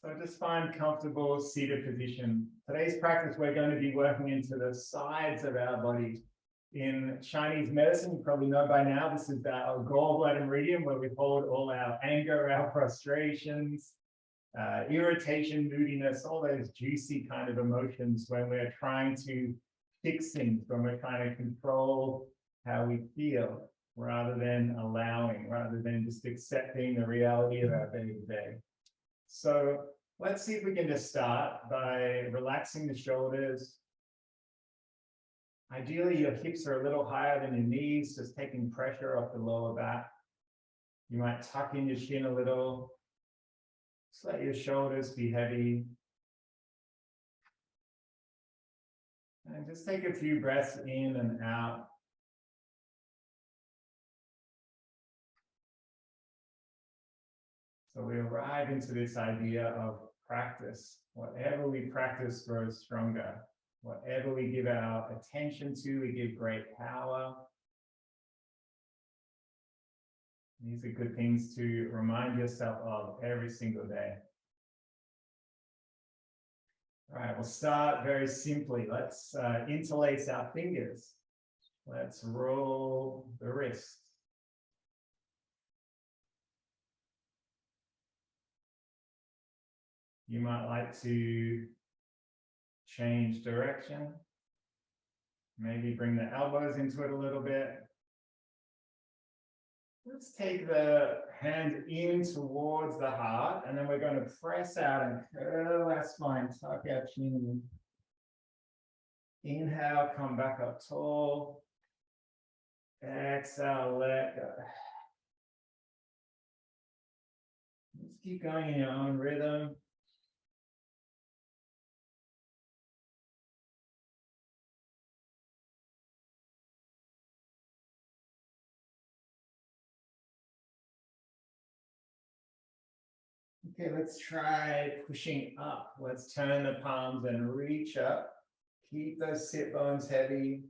So just find comfortable seated position. Today's practice, we're going to be working into the sides of our body. In Chinese medicine, you probably know by now, this is our gallbladder meridian where we hold all our anger, our frustrations, irritation, moodiness, all those juicy kind of emotions when we're trying to fix things, when we're trying to control how we feel rather than allowing, rather than just accepting the reality of our day-to-day. So let's see if we can just start by relaxing the shoulders. Ideally, your hips are a little higher than your knees, just taking pressure off the lower back. You might tuck in your shin a little. Just let your shoulders be heavy. And just take a few breaths in and out. So we arrive into this idea of practice. Whatever we practice grows stronger. Whatever we give our attention to, we give great power. These are good things to remind yourself of every single day. All right, we'll start very simply. Let's interlace our fingers. Let's roll the wrists. You might like to change direction. Maybe bring the elbows into it a little bit. Let's take the hand in towards the heart, and then we're going to press out and curl our spine, tuck our chin in. Inhale, come back up tall. Exhale, let go. Just keep going in your own rhythm. Okay, let's try pushing up. Let's turn the palms and reach up. Keep those sit bones heavy.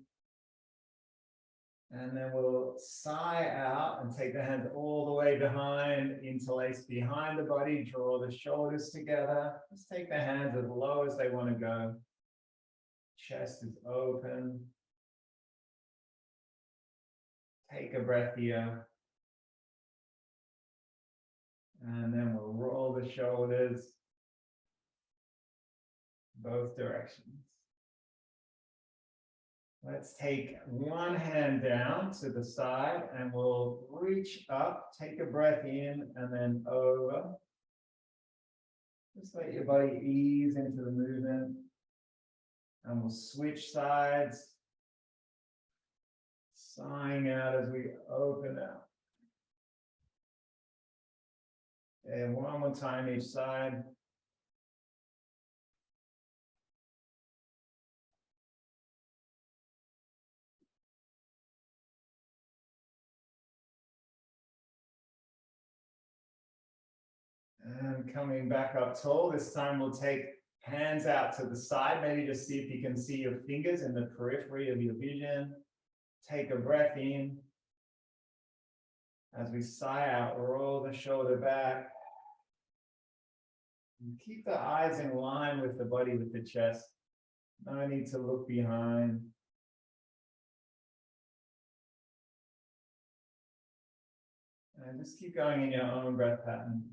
And then we'll sigh out and take the hands all the way behind, interlace behind the body, draw the shoulders together. Just take the hands as low as they want to go. Chest is open. Take a breath here. And then we'll roll the shoulders both directions. Let's take one hand down to the side and we'll reach up, take a breath in and then over. Just let your body ease into the movement. And we'll switch sides, sighing out as we open out. And one more time each side. And coming back up tall, this time we'll take hands out to the side. Maybe just see if you can see your fingers in the periphery of your vision. Take a breath in. As we sigh out, roll the shoulder back. And keep the eyes in line with the body, with the chest. No need to look behind. And just keep going in your own breath pattern.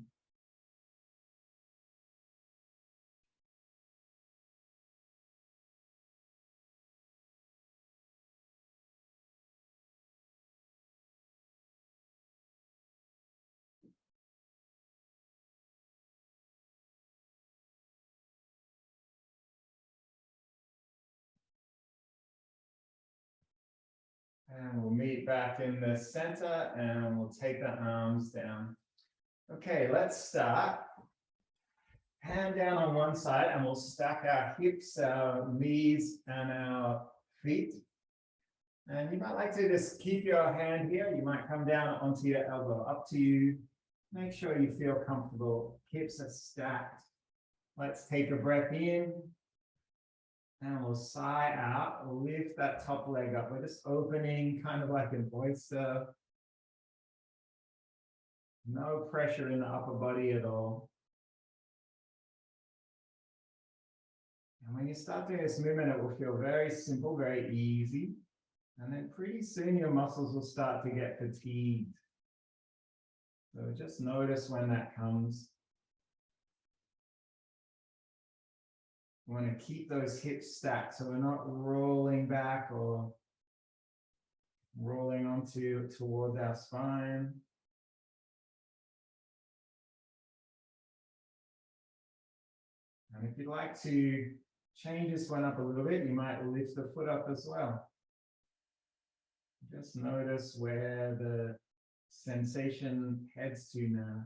And we'll meet back in the center and we'll take the arms down. Okay, let's start. Hand down on one side and we'll stack our hips, our knees, and our feet. And you might like to just keep your hand here. You might come down onto your elbow, up to you. Make sure you feel comfortable. Hips are stacked. Let's take a breath in. And we'll sigh out, we'll lift that top leg up. We're just opening kind of like an oyster. No pressure in the upper body at all. you start doing this movement, it will feel very simple, very easy. And then pretty soon your muscles will start to get fatigued. So just notice when that comes. We want to keep those hips stacked so we're not rolling back or rolling towards our spine. And if you'd like to change this one up a little bit, you might lift the foot up as well. Just notice where the sensation heads to now.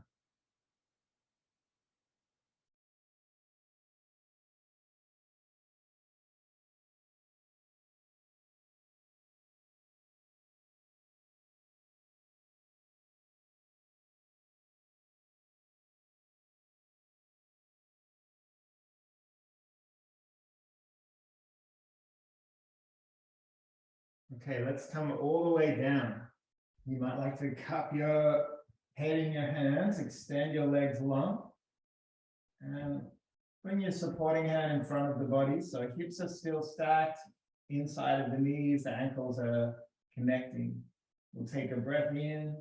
Okay, let's come all the way down. You might like to cup your head in your hands, extend your legs long, and bring your supporting hand in front of the body so hips are still stacked, inside of the knees, the ankles are connecting. We'll take a breath in,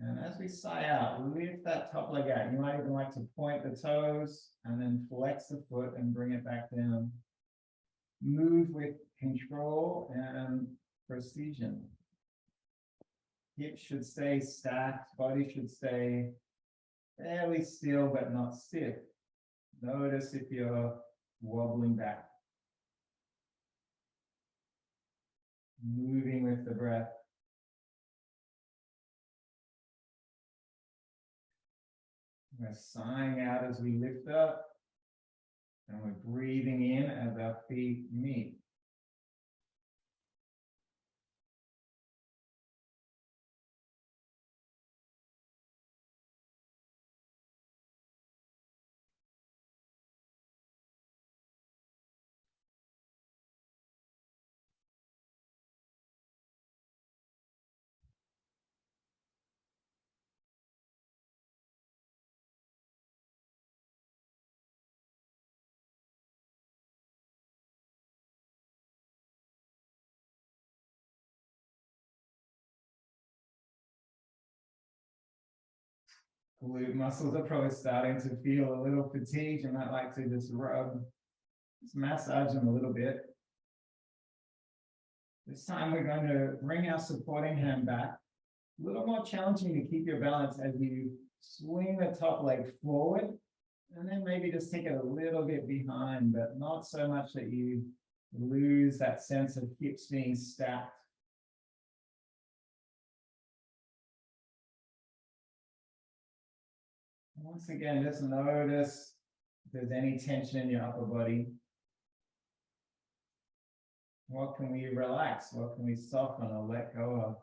and as we sigh out, lift that top leg out. You might even like to point the toes and then flex the foot and bring it back down. Move with control and precision. Hips should stay stacked, body should stay fairly still but not stiff. Notice if you're wobbling back. Moving with the breath. We're sighing out as we lift up, and we're breathing in as our feet meet. Glute muscles are probably starting to feel a little fatigued. You might like to just massage them a little bit. This time we're going to bring our supporting hand back. A little more challenging to keep your balance as you swing the top leg forward, and then maybe just take it a little bit behind, but not so much that you lose that sense of hips being stacked. Once again, just notice if there's any tension in your upper body. What can we relax? What can we soften or let go of?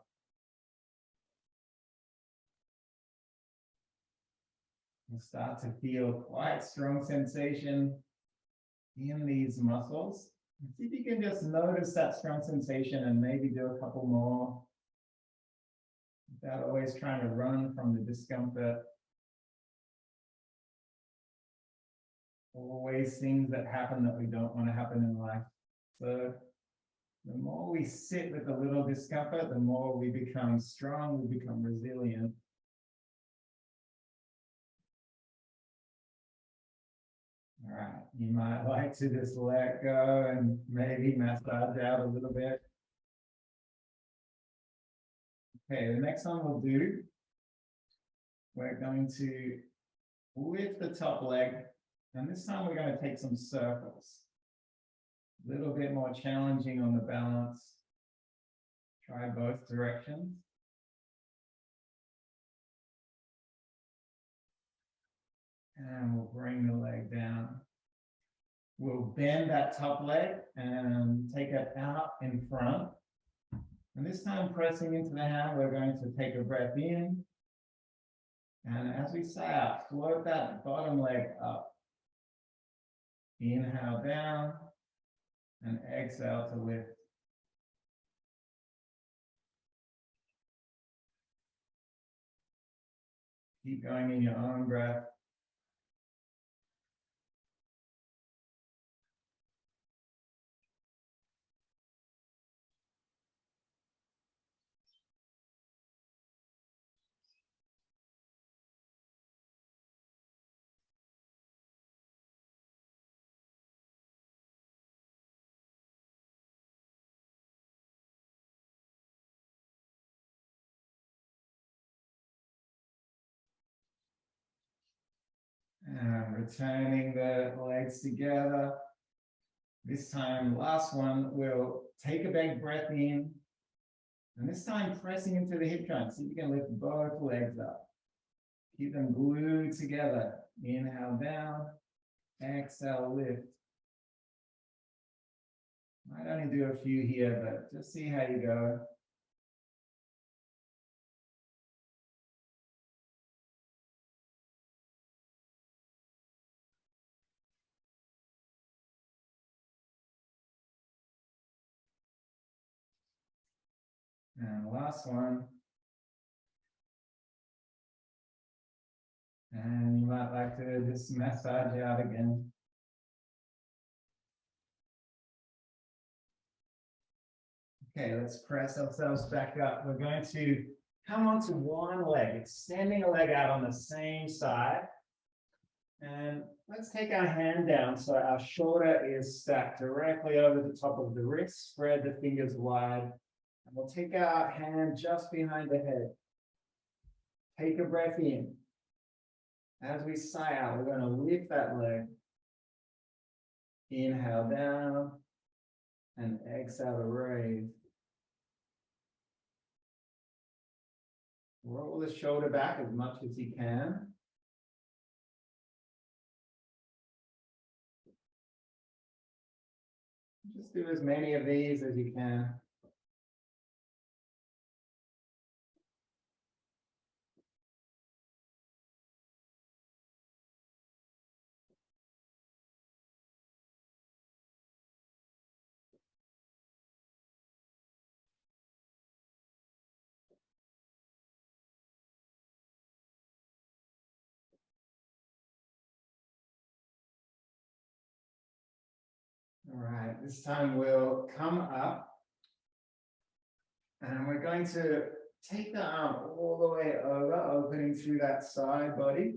You'll start to feel quite strong sensation in these muscles. See if you can just notice that strong sensation and maybe do a couple more without always trying to run from the discomfort. Always things that happen that we don't want to happen in life. So the more we sit with a little discomfort, the more we become strong, we become resilient. All right, you might like to just let go and maybe massage out a little bit. Okay, the next one we'll do, we're going to lift the top leg, and this time we're going to take some circles. A little bit more challenging on the balance. Try both directions. And we'll bring the leg down. We'll bend that top leg and take it out in front. And this time, pressing into the hand, we're going to take a breath in. And as we sigh out, float that bottom leg up. Inhale down and exhale to lift. Keep going in your own breath. And returning the legs together. This time, last one, we'll take a big breath in. And this time, pressing into the hip joint. See if you can lift both legs up. Keep them glued together. Inhale down. Exhale, lift. Might only do a few here, but just see how you go. And last one. And you might like to just massage out again. Okay, let's press ourselves back up. We're going to come onto one leg, extending a leg out on the same side. And let's take our hand down so our shoulder is stacked directly over the top of the wrist. Spread the fingers wide. And we'll take our hand just behind the head. Take a breath in. As we sigh out, we're going to lift that leg. Inhale down and exhale to raise. Roll the shoulder back as much as you can. Just do as many of these as you can. All right, this time we'll come up and we're going to take the arm all the way over, opening through that side body,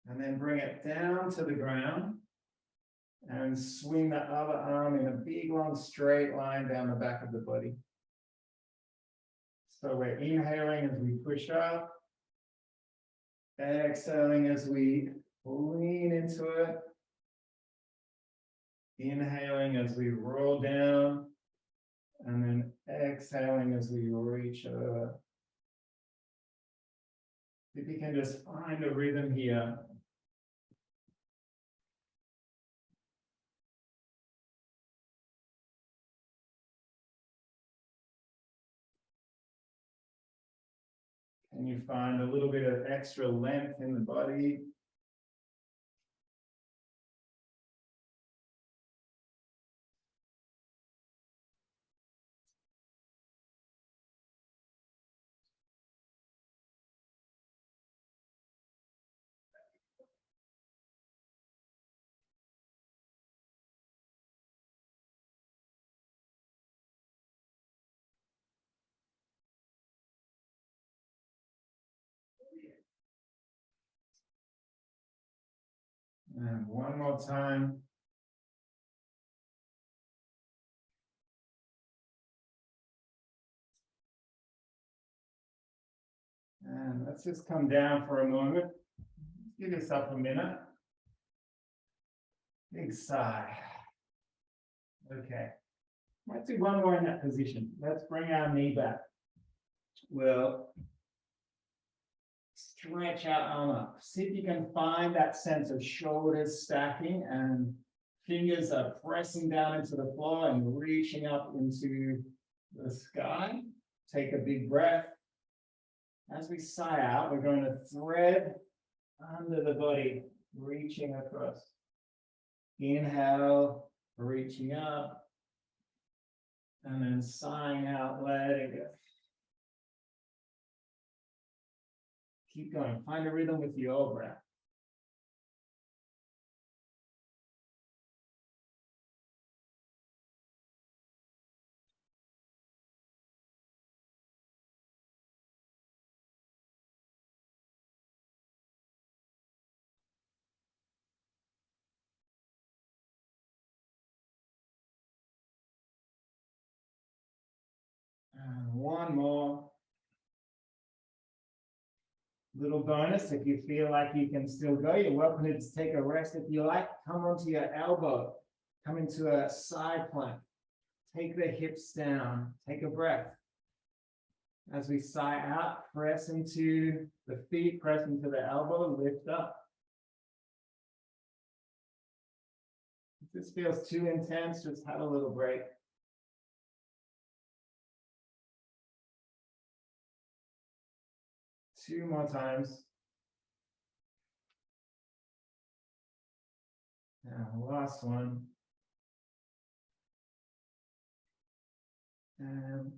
and then bring it down to the ground and swing the other arm in a big, long, straight line down the back of the body. So we're inhaling as we push up, exhaling as we lean into it. Inhaling as we roll down, and then exhaling as we reach over. If you can just find a rhythm here. Can you find a little bit of extra length in the body? And one more time. And let's just come down for a moment. Give yourself a minute. Big sigh. Okay. Let's do one more in that position. Let's bring our knee back. We'll stretch our arm up. See if you can find that sense of shoulders stacking and fingers are pressing down into the floor and reaching up into the sky. Take a big breath. As we sigh out, we're going to thread under the body, reaching across. Inhale, reaching up, and then sighing out, letting go. Keep going. Find a rhythm with your breath. And one more. Little bonus, if you feel like you can still go, you're welcome to take a rest. If you like, come onto your elbow, come into a side plank. Take the hips down, take a breath. As we sigh out, press into the feet, press into the elbow, lift up. If this feels too intense, just have a little break. Two more times. And last one. And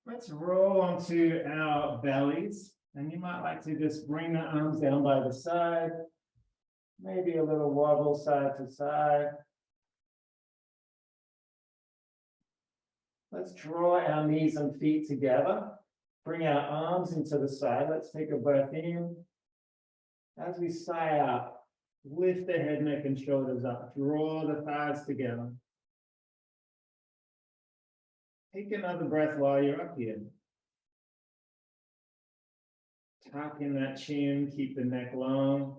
let's roll onto our bellies. And you might like to just bring the arms down by the side. Maybe a little wobble side to side. Let's draw our knees and feet together. Bring our arms into the side. Let's take a breath in. As we sigh out, lift the head, neck, and shoulders up. Draw the thighs together. Take another breath while you're up here. Tuck in that chin, keep the neck long.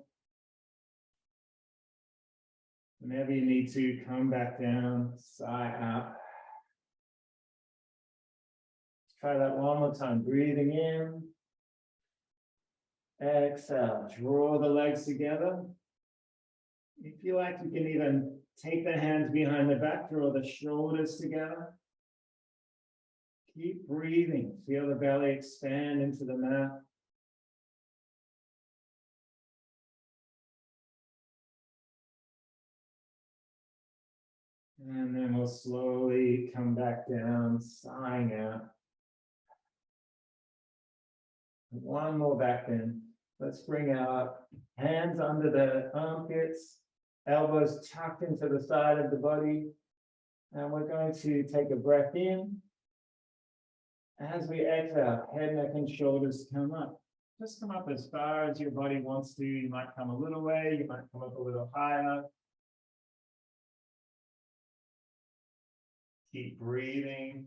Whenever you need to, come back down, sigh out. Try that one more time. Breathing in. Exhale. Draw the legs together. If you like, you can even take the hands behind the back, draw the shoulders together. Keep breathing. Feel the belly expand into the mat. And then we'll slowly come back down, sighing out. One more back bend. Let's bring our hands under the armpits, elbows tucked into the side of the body. And we're going to take a breath in. As we exhale, head, neck, and shoulders come up. Just come up as far as your body wants to. You might come a little way, you might come up a little higher. Keep breathing.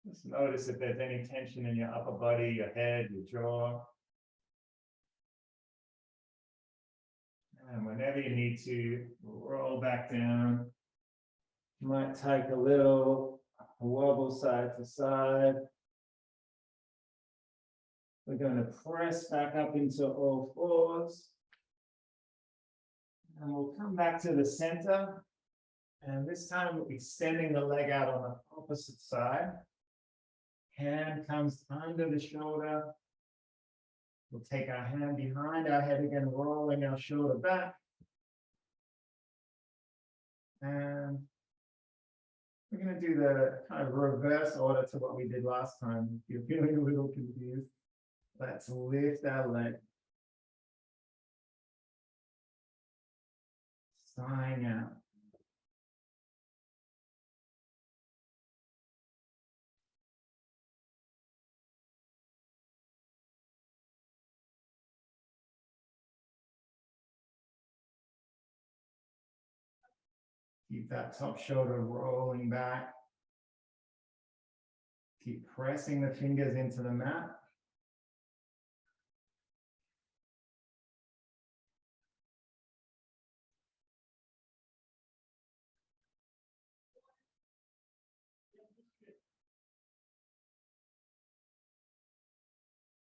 Just notice if there's any tension in your upper body, your head, your jaw. And whenever you need to, roll back down. You might take a little wobble side to side. We're going to press back up into all fours. And we'll come back to the center. And this time we'll be extending the leg out on the opposite side. Hand comes under the shoulder. We'll take our hand behind our head again, rolling our shoulder back. And we're going to do the kind of reverse order to what we did last time. If you're feeling a little confused, let's lift our leg. Sighing out. Keep that top shoulder rolling back. Keep pressing the fingers into the mat.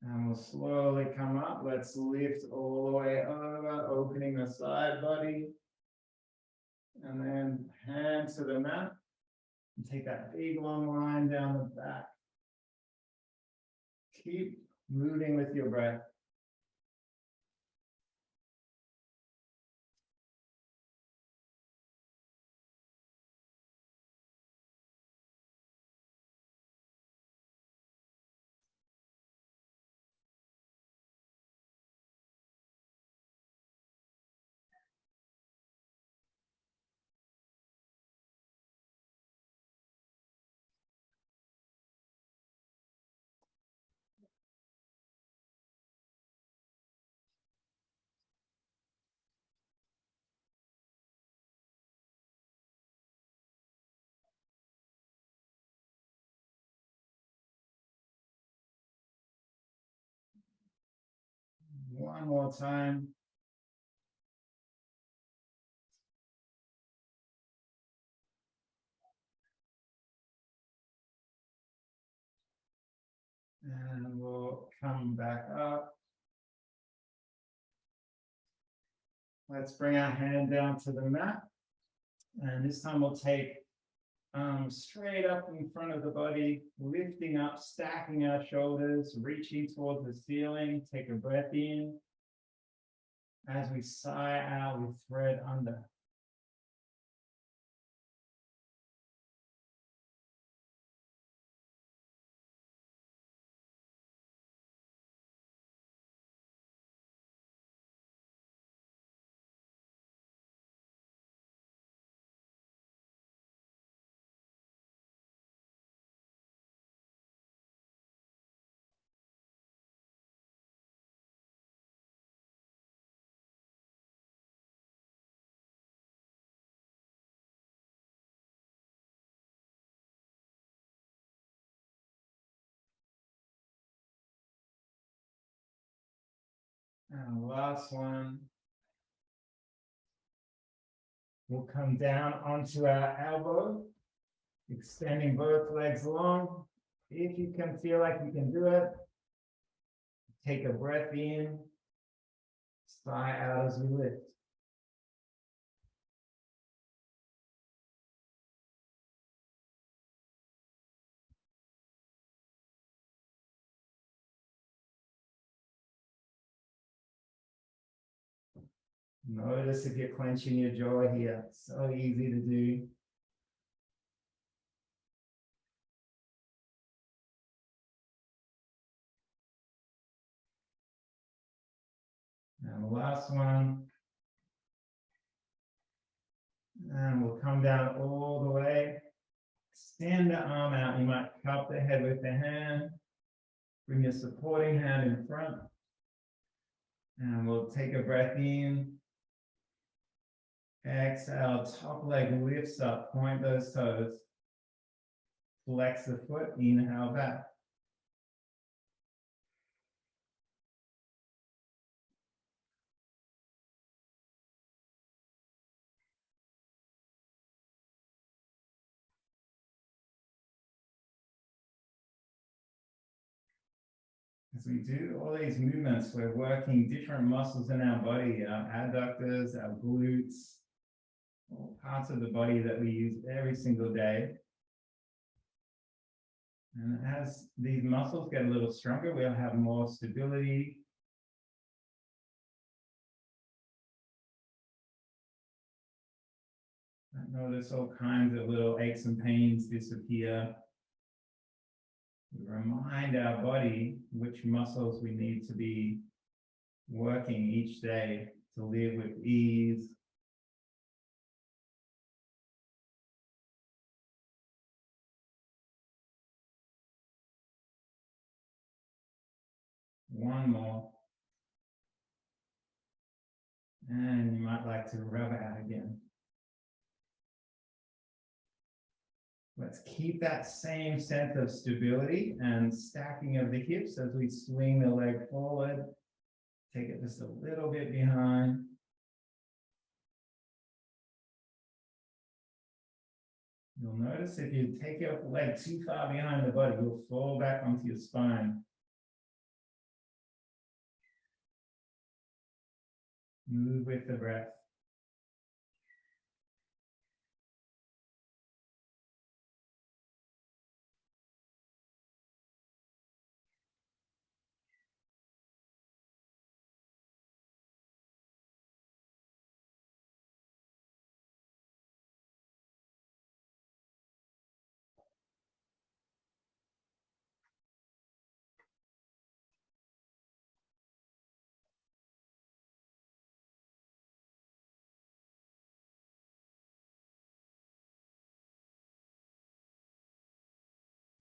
And we'll slowly come up. Let's lift all the way over, opening the side body. And then hands to the mat. And take that big long line down the back. Keep moving with your breath. one more time. And we'll come back up. Let's bring our hand down to the mat. And this time we'll take straight up in front of the body, lifting up, stacking our shoulders, reaching towards the ceiling. Take a breath in. As we sigh out, we thread under. And the last one. We'll come down onto our elbow, extending both legs long. If you can feel like you can do it, take a breath in, sigh out as we lift. Notice if you're clenching your jaw here. So easy to do. And the last one. And we'll come down all the way. Extend the arm out. You might cup the head with the hand. Bring your supporting hand in front. And we'll take a breath in. Exhale, top leg lifts up, point those toes. Flex the foot, inhale back. As we do all these movements, we're working different muscles in our body, our adductors, our glutes, all parts of the body that we use every single day. And as these muscles get a little stronger, we'll have more stability. Notice all kinds of little aches and pains disappear. We remind our body which muscles we need to be working each day to live with ease. One more. And you might like to rub out again. Let's keep that same sense of stability and stacking of the hips as we swing the leg forward. Take it just a little bit behind. You'll notice if you take your leg too far behind the body, you'll fall back onto your spine. Move with the breath.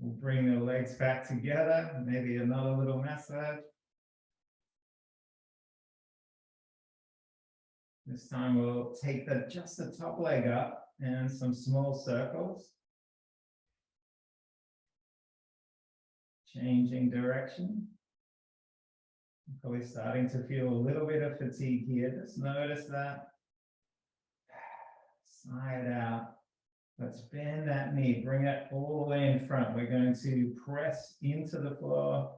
We'll bring the legs back together, maybe another little massage. This time we'll take just the top leg up and some small circles. Changing direction. Probably starting to feel a little bit of fatigue here. Just notice that. Side out. Let's bend that knee, bring it all the way in front. We're going to press into the floor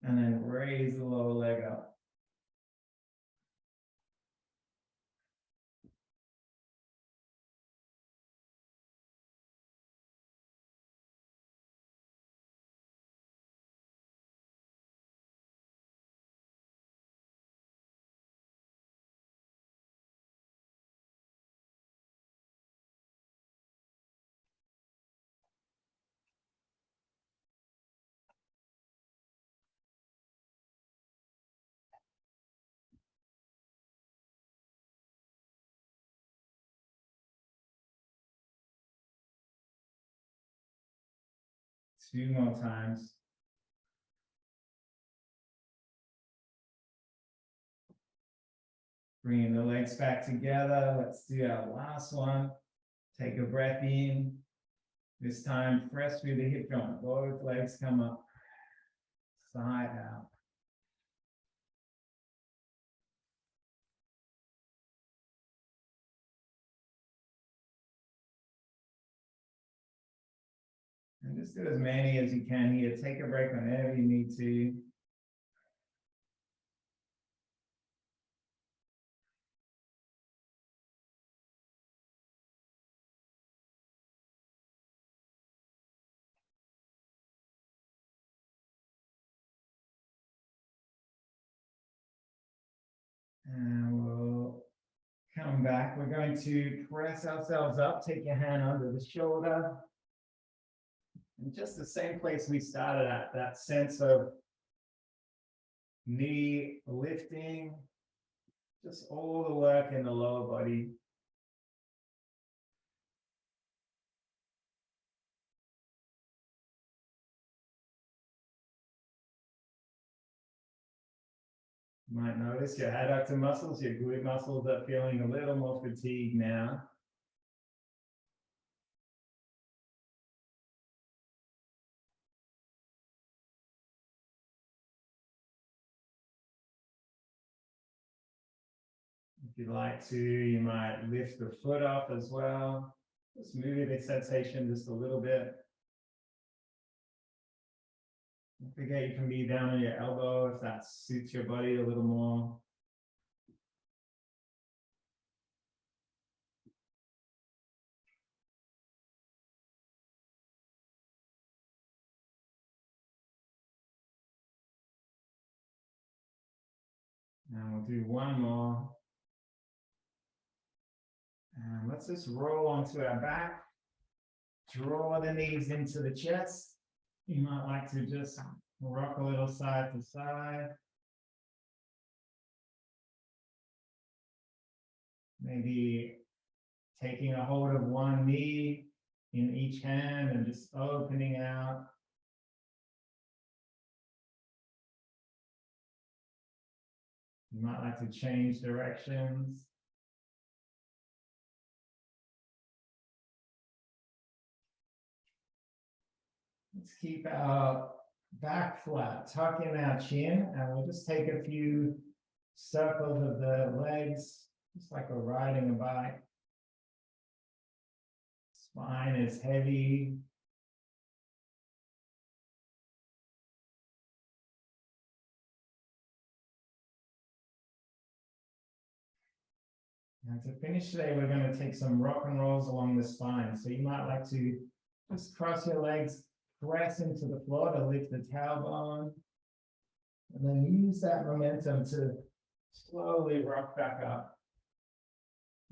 and then raise the lower leg up. Two more times. Bringing the legs back together. Let's do our last one. Take a breath in. This time, press through the hip joint. Both legs come up. Side out. And just do as many as you can here. Take a break whenever you need to. And we'll come back. We're going to press ourselves up. Take your hand under the shoulder. And just the same place we started at, that sense of knee lifting, just all the work in the lower body. You might notice your adductor muscles, your glute muscles are feeling a little more fatigued now. If you'd like to, you might lift the foot up as well. Just moving the sensation just a little bit. Don't forget you can be down on your elbow if that suits your body a little more. And we'll do one more. And let's just roll onto our back. Draw the knees into the chest. You might like to just rock a little side to side. Maybe taking a hold of one knee in each hand and just opening out. You might like to change directions. Let's keep our back flat, tuck in our chin, and we'll just take a few circles of the legs, just like we're riding a bike. Spine is heavy. And to finish today, we're going to take some rock and rolls along the spine. So you might like to just cross your legs, press into the floor to lift the tailbone, and then use that momentum to slowly rock back up.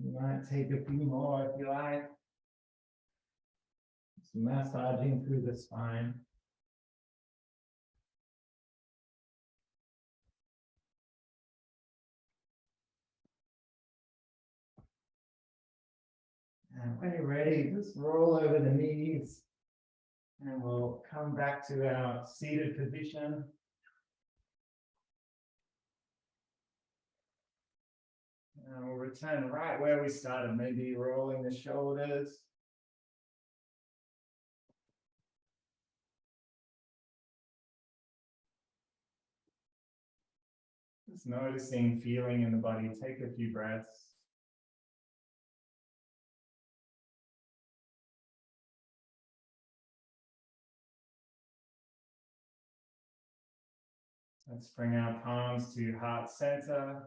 You might take a few more if you like. Just massaging through the spine. And when you're ready, just roll over the knees. And we'll come back to our seated position. And we'll return right where we started, maybe rolling the shoulders. Just noticing, feeling in the body. Take a few breaths. Let's bring our palms to heart center.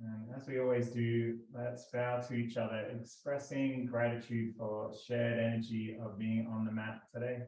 And as we always do, let's bow to each other, expressing gratitude for shared energy of being on the mat today.